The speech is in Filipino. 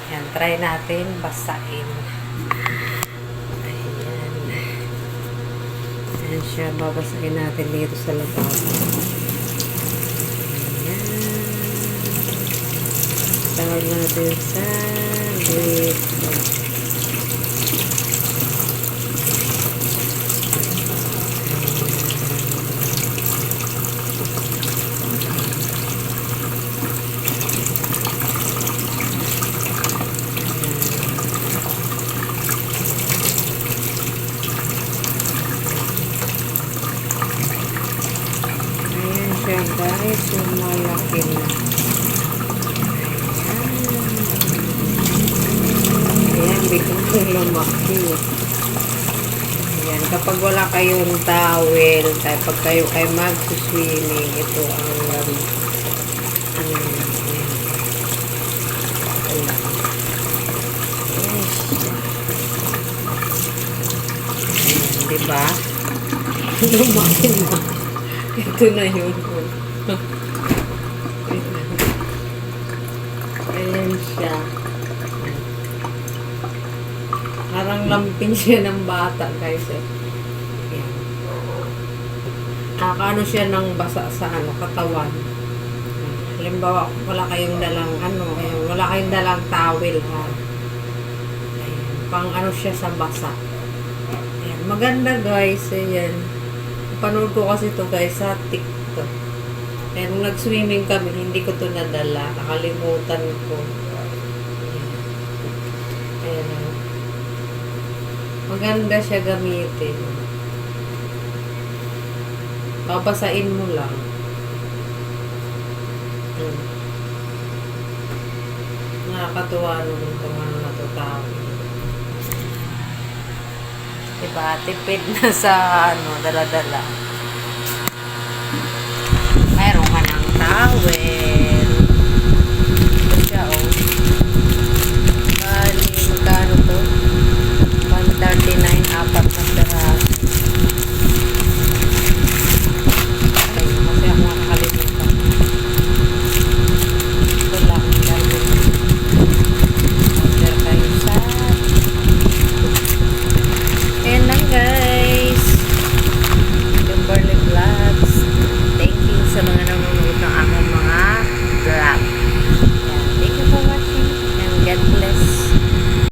Ayan, try natin basain. Ayan. Ayan siya, babasain natin dito sa labas. Ayan. Tawag natin sa grip. Ayan guys, yung malaki na. Ayan, biglang lumaki. Ayan, kapag wala kayong towel, pag kayo mag-swimming, ito ang diba? Lumaki na. Ito na yun. Ayan siya. Parang lampin siya ng bata, guys. Ayan. Nakakaano siya ng basa sa katawan. Halimbawa, wala kayong dalang wala kayong dalang towel, ha. Ayan. Pang siya sa basa. Ayan. Maganda, guys. Ayan. Panood ko kasi ito, guys, sa TikTok. Kaya nung nag-swimming kami, hindi ko ito nadala. Nakalimutan ko. Ayan. Maganda siya gamitin. Babasain mo lang. Nakakatuwa nung itong na ito tao. Diba? Tipid na sa dala-dala. Mayroon ka ng towel.